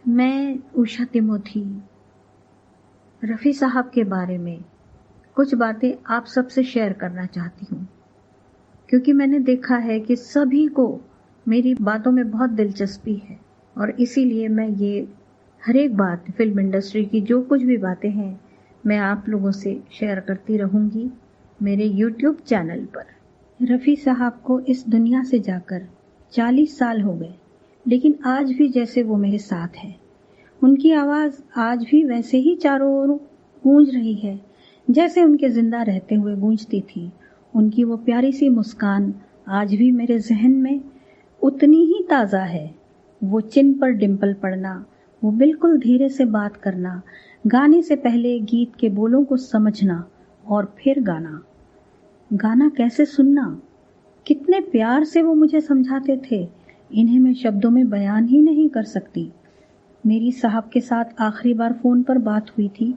मैं उषा तिमोथी रफ़ी साहब के बारे में कुछ बातें आप सबसे शेयर करना चाहती हूँ, क्योंकि मैंने देखा है कि सभी को मेरी बातों में बहुत दिलचस्पी है और इसीलिए मैं ये हर एक बात फिल्म इंडस्ट्री की जो कुछ भी बातें हैं मैं आप लोगों से शेयर करती रहूँगी मेरे YouTube चैनल पर। रफ़ी साहब को इस दुनिया से जाकर 40 साल हो गए, लेकिन आज भी जैसे वो मेरे साथ है। उनकी आवाज़ आज भी वैसे ही चारों ओर गूंज रही है जैसे उनके जिंदा रहते हुए गूंजती थी। उनकी वो प्यारी सी मुस्कान आज भी मेरे जहन में उतनी ही ताज़ा है। वो चिन पर डिम्पल पड़ना, वो बिल्कुल धीरे से बात करना, गाने से पहले गीत के बोलों को समझना और फिर गाना कैसे सुनना, कितने प्यार से वो मुझे समझाते थे, इन्हें मैं शब्दों में बयान ही नहीं कर सकती। मेरी साहब के साथ आखिरी बार फोन पर बात हुई थी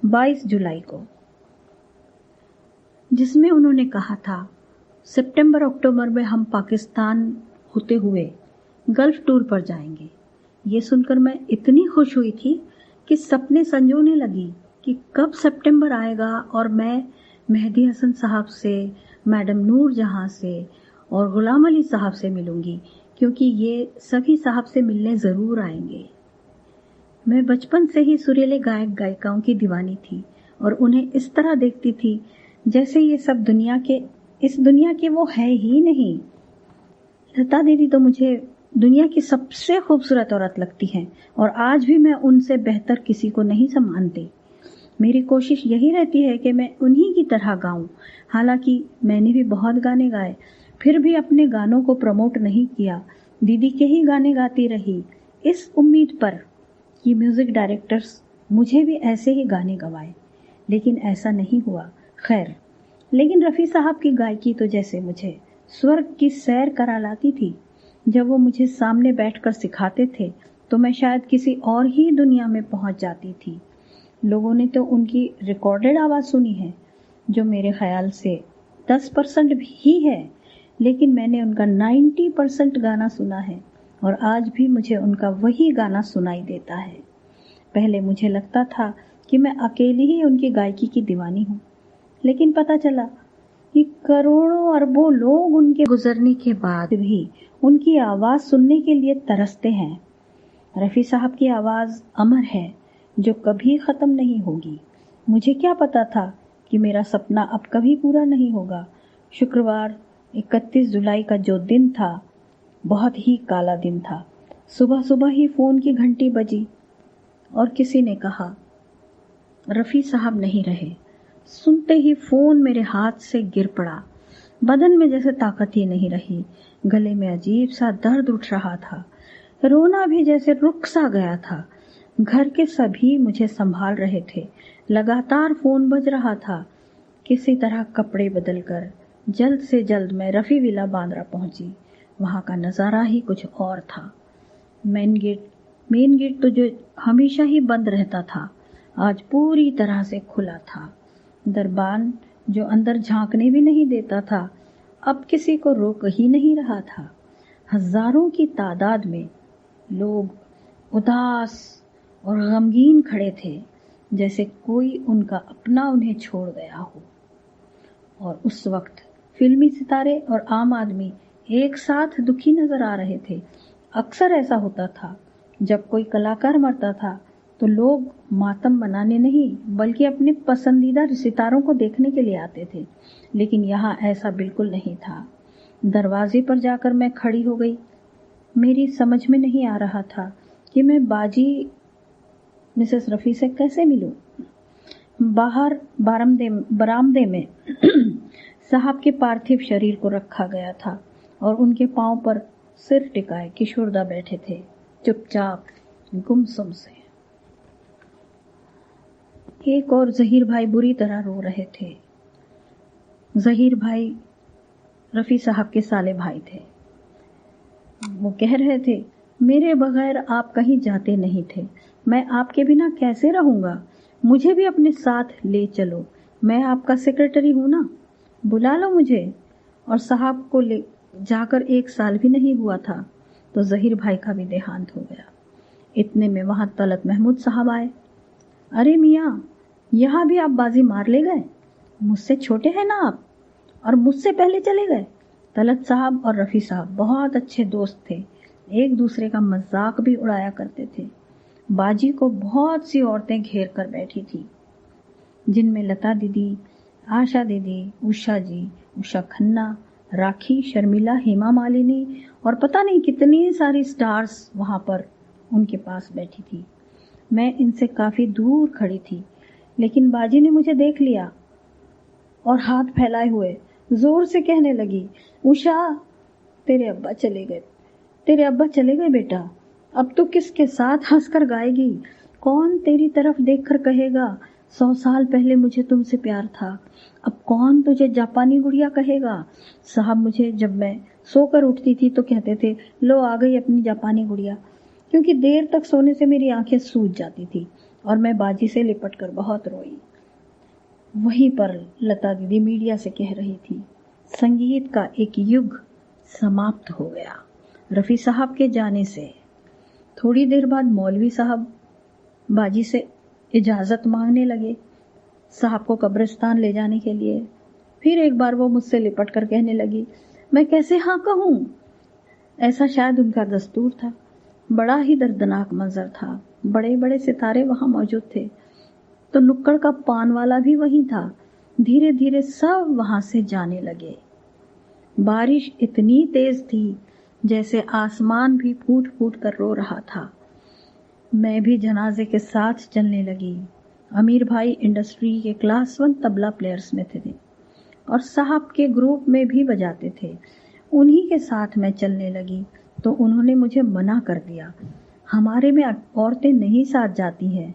22 जुलाई को, जिसमें उन्होंने कहा था सितंबर अक्टूबर में हम पाकिस्तान होते हुए गल्फ टूर पर जाएंगे। ये सुनकर मैं इतनी खुश हुई थी कि सपने संजोने लगी कि कब सितंबर आएगा और मैं मेहदी हसन साहब से, मैडम नूर जहां से और गुलाम अली साहब से मिलूंगी, क्योंकि ये सभी साहब से मिलने ज़रूर आएंगे। मैं बचपन से ही सुरीले गायक गायिकाओं की दीवानी थी और उन्हें इस तरह देखती थी जैसे ये सब इस दुनिया के वो है ही नहीं। लता दीदी तो मुझे दुनिया की सबसे खूबसूरत औरत लगती हैं और आज भी मैं उनसे बेहतर किसी को नहीं मानती। मेरी कोशिश यही रहती है कि मैं उन्हीं की तरह गाऊं। हालांकि मैंने भी बहुत गाने गाए, फिर भी अपने गानों को प्रमोट नहीं किया, दीदी के ही गाने गाती रही, इस उम्मीद पर कि म्यूजिक डायरेक्टर्स मुझे भी ऐसे ही गाने गवाए, लेकिन ऐसा नहीं हुआ। खैर, लेकिन रफ़ी साहब की गायकी तो जैसे मुझे स्वर्ग की सैर करा लाती थी। जब वो मुझे सामने बैठकर सिखाते थे तो मैं शायद किसी और ही दुनिया में पहुंच जाती थी। लोगों ने तो उनकी रिकॉर्डेड आवाज़ सुनी है, जो मेरे ख्याल से 10% ही है, लेकिन मैंने उनका 90% गाना सुना है और आज भी मुझे उनका वही गाना सुनाई देता है। पहले मुझे लगता था कि मैं अकेली ही उनकी गायकी की दीवानी हूँ, लेकिन पता चला कि करोड़ों अरबों लोग उनके गुजरने के बाद भी उनकी आवाज़ सुनने के लिए तरसते हैं। रफ़ी साहब की आवाज़ अमर है, जो कभी ख़त्म नहीं होगी। मुझे क्या पता था कि मेरा सपना अब कभी पूरा नहीं होगा। शुक्रवार 31 जुलाई का जो दिन था, बहुत ही काला दिन था। सुबह सुबह ही फ़ोन की घंटी बजी और किसी ने कहा रफ़ी साहब नहीं रहे। सुनते ही फ़ोन मेरे हाथ से गिर पड़ा। बदन में जैसे ताकत ही नहीं रही, गले में अजीब सा दर्द उठ रहा था, रोना भी जैसे रुक सा गया था। घर के सभी मुझे संभाल रहे थे, लगातार फ़ोन बज रहा था। किसी तरह कपड़े बदलकर जल्द से जल्द मैं रफ़ी विला बांद्रा पहुंची। वहां का नज़ारा ही कुछ और था। मेन गेट तो जो हमेशा ही बंद रहता था, आज पूरी तरह से खुला था। दरबान जो अंदर झांकने भी नहीं देता था, अब किसी को रोक ही नहीं रहा था। हजारों की तादाद में लोग उदास और गमगीन खड़े थे, जैसे कोई उनका अपना उन्हें छोड़ गया हो। और उस वक्त फिल्मी सितारे और आम आदमी एक साथ दुखी नजर आ रहे थे। अक्सर ऐसा होता था, जब कोई कलाकार मरता था तो लोग मातम मनाने नहीं बल्कि अपने पसंदीदा सितारों को देखने के लिए आते थे, लेकिन यहाँ ऐसा बिल्कुल नहीं था। दरवाजे पर जाकर मैं खड़ी हो गई। मेरी समझ में नहीं आ रहा था कि मैं बाजी मिसेस रफ़ी से कैसे मिलूं। बाहर बरामदे में साहब के पार्थिव शरीर को रखा गया था और उनके पांव पर सिर टिकाए किशोरदा बैठे थे, चुपचाप गुमसुम से। एक और जहीर भाई बुरी तरह रो रहे थे। जहीर भाई रफ़ी साहब के साले भाई थे। वो कह रहे थे, मेरे बगैर आप कहीं जाते नहीं थे, मैं आपके बिना कैसे रहूंगा, मुझे भी अपने साथ ले चलो, मैं आपका सेक्रेटरी हूं ना, बुला लो मुझे। और साहब को ले जाकर 1 साल भी नहीं हुआ था तो जहीर भाई का भी देहांत हो गया। اتنے میں وہاں طلعت محمود صاحب آئے۔ ارے میاں، یہاں بھی آپ بازی مار لے گئے؟ مجھ سے چھوٹے ہیں نا آپ، اور مجھ سے پہلے چلے گئے۔ طلعت صاحب اور رفیع صاحب بہت اچھے دوست تھے، ایک دوسرے کا مذاق بھی اڑایا کرتے تھے۔ باجی کو بہت سی عورتیں گھیر کر بیٹھی تھی، جن میں لتا دیدی، آشا دیدی، اوشا جی، اوشا کھنہ، راکھی، شرمیلا، ہیما مالنی اور پتہ نہیں کتنی ساری سٹارز وہاں پر ان کے پاس بیٹھی تھی۔ میں ان سے کافی دور کھڑی تھی، لیکن باجی نے مجھے دیکھ لیا اور ہاتھ پھیلائے ہوئے زور سے کہنے لگی، اوشا، تیرے ابا چلے گئے، تیرے ابا چلے گئے بیٹا، اب تو کس کے ساتھ ہنس کر گائے گی؟ کون تیری طرف دیکھ کر کہے گا 100 سال پہلے مجھے تم سے پیار تھا؟ اب کون تجھے جاپانی گڑیا کہے گا؟ صاحب مجھے جب میں سو کر اٹھتی تھی تو کہتے تھے، لو آ گئی اپنی جاپانی گڑیا، کیونکہ دیر تک سونے سے میری آنکھیں سوج جاتی تھی اور میں باجی سے لپٹ کر بہت روئی۔ وہیں پر لتا دیدی میڈیا سے کہہ رہی تھی، سنگیت کا ایک یگ سماپت ہو گیا رفیع صاحب کے جانے سے۔ تھوڑی دیر بعد مولوی صاحب باجی سے اجازت مانگنے لگے صاحب کو قبرستان لے جانے کے لیے۔ پھر ایک بار وہ مجھ سے لپٹ کر کہنے لگی، میں کیسے ہاں کہوں؟ ایسا شاید ان کا دستور تھا۔ بڑا ہی دردناک منظر تھا، بڑے بڑے ستارے وہاں موجود تھے، تو نکڑ کا پان والا بھی وہیں تھا۔ دھیرے دھیرے سب وہاں سے جانے لگے۔ بارش اتنی تیز تھی جیسے آسمان بھی پھوٹ پھوٹ کر رو رہا تھا۔ میں بھی جنازے کے ساتھ چلنے لگی۔ امیر بھائی انڈسٹری کے کلاس 1 طبلہ پلیئرز میں تھے اور صاحب کے گروپ میں بھی بجاتے تھے۔ انہی کے ساتھ میں چلنے لگی تو انہوں نے مجھے منع کر دیا، ہمارے میں عورتیں نہیں ساتھ جاتی ہیں۔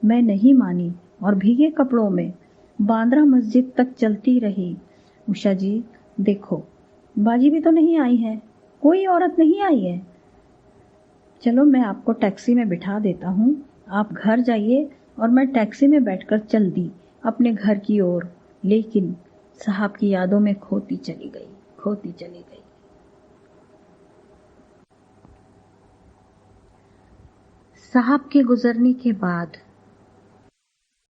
میں نہیں مانی اور بھیگے کپڑوں میں باندرا مسجد تک چلتی رہی۔ اوشا جی دیکھو، باجی بھی تو نہیں آئی ہے، کوئی عورت نہیں آئی ہے۔ چلو میں آپ کو ٹیکسی میں بٹھا دیتا ہوں، آپ گھر جائیے، اور میں ٹیکسی میں بیٹھ کر چل دی اپنے گھر کی اور، لیکن صاحب کی یادوں میں کھوتی چلی گئی۔ صاحب کے گزرنے کے بعد